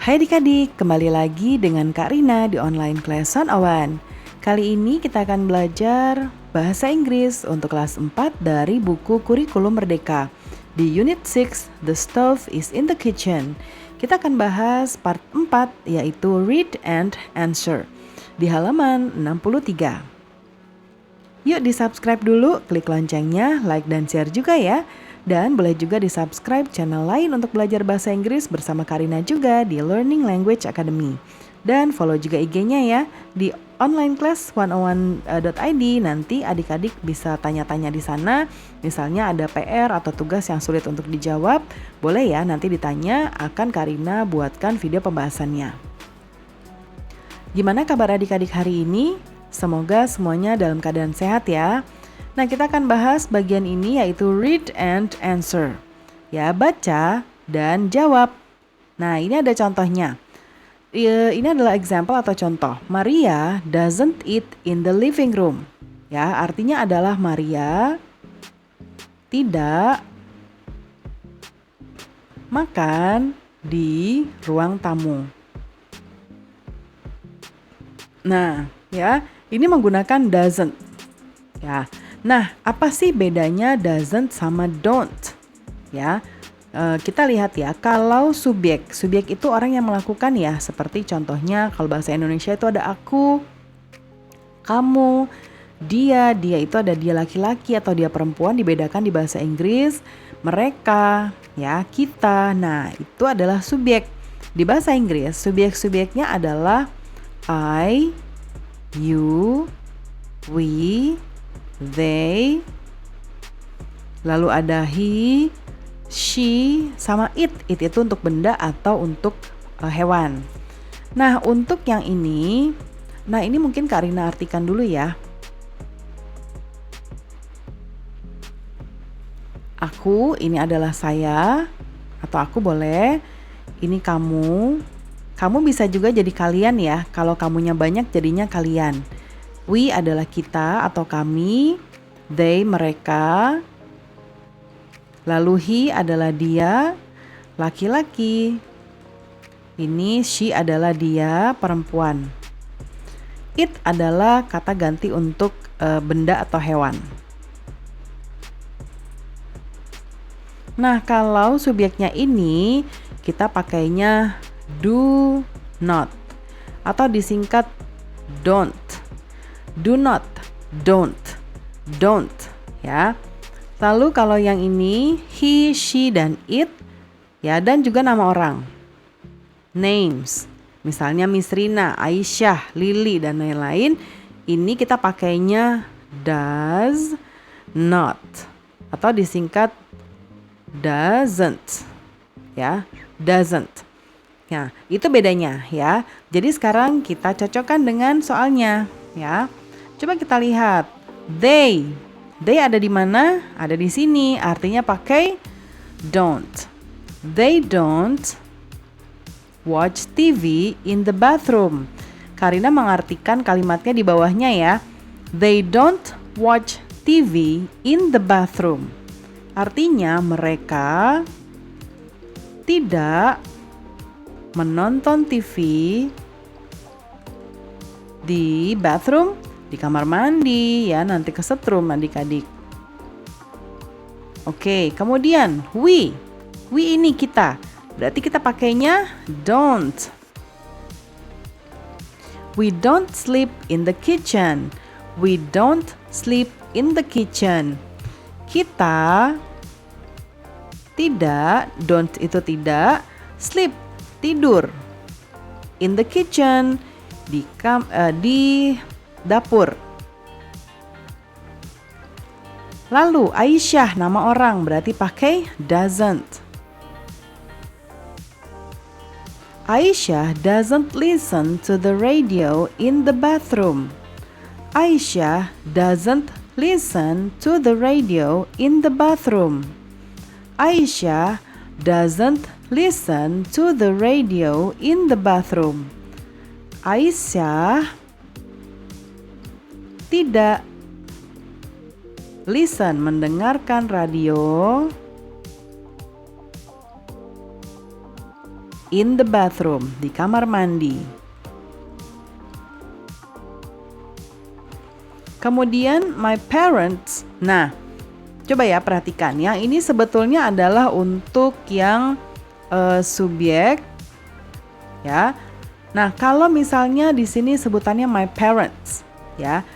Hai adik-adik, kembali lagi dengan Kak Rina di online class 101. Kali ini kita akan belajar bahasa Inggris untuk kelas 4 dari buku Kurikulum Merdeka. Di unit 6, The Stove is in the Kitchen. Kita akan bahas part 4 yaitu Read and Answer di halaman 63. Yuk di-subscribe dulu, klik loncengnya, like dan share juga ya. Dan boleh juga di-subscribe channel lain untuk belajar bahasa Inggris bersama Karina juga di Learning Language Academy. Dan follow juga IG-nya ya di onlineclass101.id. Nanti adik-adik bisa tanya-tanya di sana. Misalnya ada PR atau tugas yang sulit untuk dijawab, boleh ya nanti ditanya, akan Karina buatkan video pembahasannya. Gimana kabar adik-adik hari ini? Semoga semuanya dalam keadaan sehat ya. Nah, kita akan bahas bagian ini yaitu read and answer. Ya, baca dan jawab. Nah, ini ada contohnya. Ini adalah example atau contoh. Maria doesn't eat in the living room. Ya, artinya adalah Maria tidak makan di ruang tamu. Nah, ya, ini menggunakan doesn't. Ya. Nah, apa sih bedanya doesn't sama don't? Ya, kita lihat ya, kalau subjek itu orang yang melakukan ya, seperti contohnya kalau bahasa Indonesia itu ada aku, kamu, dia itu ada dia laki-laki atau dia perempuan, dibedakan di bahasa Inggris, mereka, ya, kita. Nah, itu adalah subjek. Di bahasa Inggris, subjek-subjeknya adalah I, you, we, they, lalu ada he, she, sama it. It itu untuk benda atau untuk hewan. Nah, untuk yang ini, ini mungkin Kak Rina artikan dulu ya. Aku, ini adalah saya, atau aku boleh, ini kamu. Kamu bisa juga jadi kalian ya, kalau kamunya banyak jadinya kalian. We adalah kita atau kami, they mereka, lalu he adalah dia, laki-laki, ini she adalah dia, perempuan. It adalah kata ganti untuk benda atau hewan. Nah, kalau subjeknya ini kita pakainya do not atau disingkat don't. Do not, don't ya. Lalu kalau yang ini he, she, dan it ya, dan juga nama orang, names. Misalnya Miss Rina, Aisyah, Lily, dan lain-lain. Ini kita pakainya does not atau disingkat doesn't ya, doesn't. Nah, itu bedanya ya. Jadi sekarang kita cocokkan dengan soalnya ya. Coba kita lihat. They ada di mana? Ada di sini. Artinya pakai don't. They don't watch TV in the bathroom. Karina mengartikan kalimatnya di bawahnya ya. They don't watch TV in the bathroom. Artinya mereka tidak menonton TV di bathroom, di kamar mandi ya, nanti kesetrum adik-adik. Oke, kemudian we ini kita, berarti kita pakainya don't. We don't sleep in the kitchen. We don't sleep in the kitchen. Kita tidak, don't itu tidak, sleep tidur, in the kitchen di dapur. Lalu Aisyah nama orang, berarti pakai doesn't. Aisyah doesn't listen to the radio in the bathroom. Aisyah doesn't listen to the radio in the bathroom. Aisyah doesn't listen to the radio in the bathroom. Aisyah tidak listen mendengarkan radio in the bathroom, di kamar mandi. Kemudian my parents. Nah, coba ya perhatikan, yang ini sebetulnya adalah untuk yang subjek, ya. Nah, kalau misalnya di sini sebutannya my parents, ya,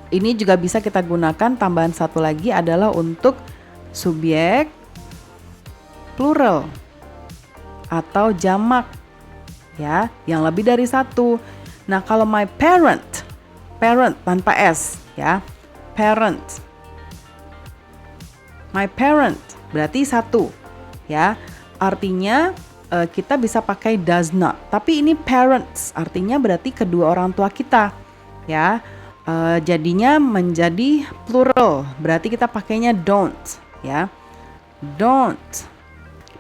ini juga bisa kita gunakan tambahan satu lagi adalah untuk subjek plural atau jamak, ya, yang lebih dari satu. Nah, kalau my parent tanpa s, ya, parent, my parent berarti satu, ya, artinya kita bisa pakai does not, tapi ini parents artinya berarti kedua orang tua kita, ya, jadinya menjadi plural, berarti kita pakainya don't, ya, don't.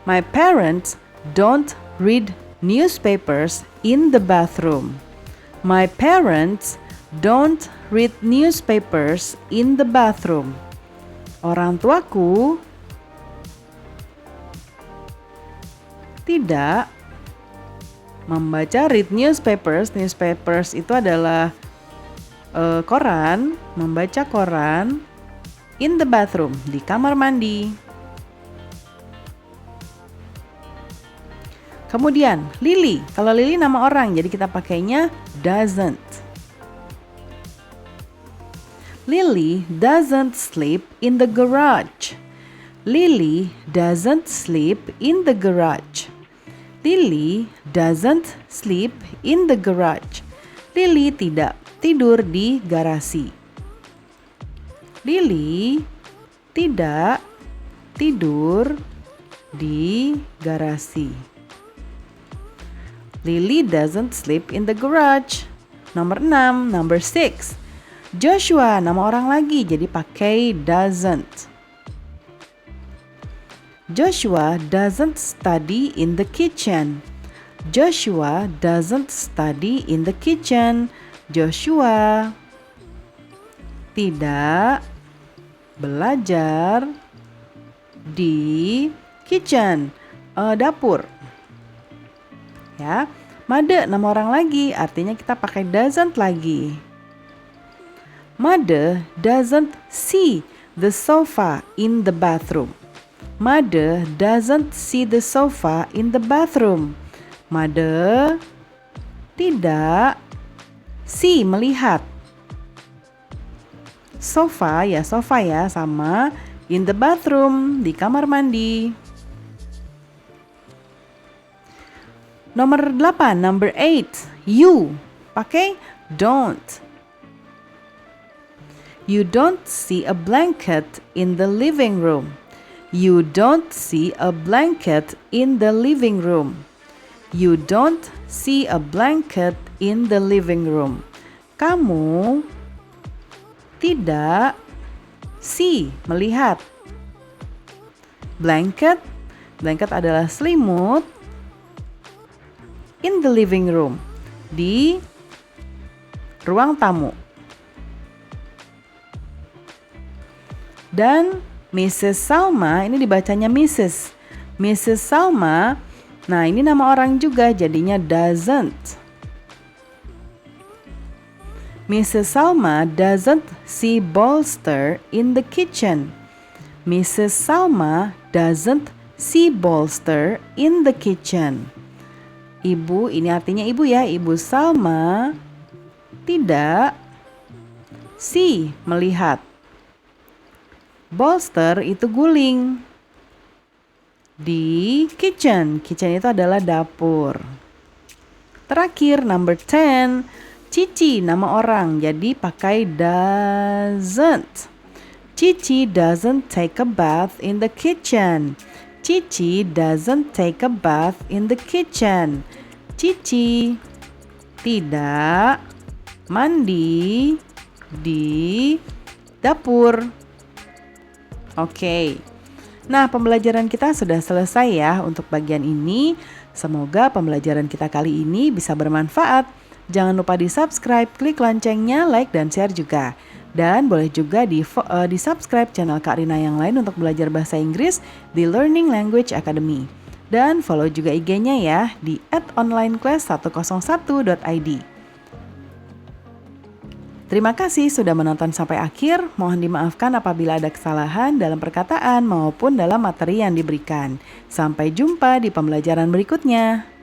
My parents don't read newspapers in the bathroom. My parents don't read newspapers in the bathroom. Orang tuaku tidak membaca read newspapers. Newspapers itu adalah koran, membaca koran in the bathroom, di kamar mandi. Kemudian Lily, kalau Lily nama orang, jadi kita pakainya doesn't. Lily doesn't sleep in the garage. Lily doesn't sleep in the garage. Lily doesn't sleep in the garage. Lily tidak tidur di garasi. Lily tidak tidur di garasi. Lily doesn't sleep in the garage. Nomor 6, number 6. Joshua, nama orang lagi, jadi pakai doesn't. Joshua doesn't study in the kitchen. Joshua doesn't study in the kitchen. Joshua tidak belajar di kitchen, dapur. Ya, Made nama orang lagi, artinya kita pakai doesn't lagi. Mother doesn't see the sofa in the bathroom. Mother doesn't see the sofa in the bathroom. Mother tidak see melihat. Sofa ya sama in the bathroom, di kamar mandi. Nomor 8, number 8. You pakai don't. You don't see a blanket in the living room. You don't see a blanket in the living room. You don't see a blanket in the living room. Kamu tidak see melihat. Blanket adalah selimut. In the living room, di ruang tamu. Dan Mrs. Salma, ini dibacanya Mrs. Mrs. Salma, nah ini nama orang juga, jadinya doesn't. Mrs. Salma doesn't see bolster in the kitchen. Mrs. Salma doesn't see bolster in the kitchen. Ibu, ini artinya ibu ya, Ibu Salma tidak see melihat. Bolster itu guling di kitchen. Kitchen itu adalah dapur. Terakhir number 10, Cici nama orang, jadi pakai doesn't. Cici doesn't take a bath in the kitchen. Cici doesn't take a bath in the kitchen. Cici tidak mandi di dapur. Oke. Nah, pembelajaran kita sudah selesai ya untuk bagian ini. Semoga pembelajaran kita kali ini bisa bermanfaat. Jangan lupa di-subscribe, klik loncengnya, like dan share juga. Dan boleh juga di-subscribe channel Kak Rina yang lain untuk belajar bahasa Inggris di Learning Language Academy. Dan follow juga IG-nya ya di @onlineclass101.id. Terima kasih sudah menonton sampai akhir. Mohon dimaafkan apabila ada kesalahan dalam perkataan maupun dalam materi yang diberikan. Sampai jumpa di pembelajaran berikutnya.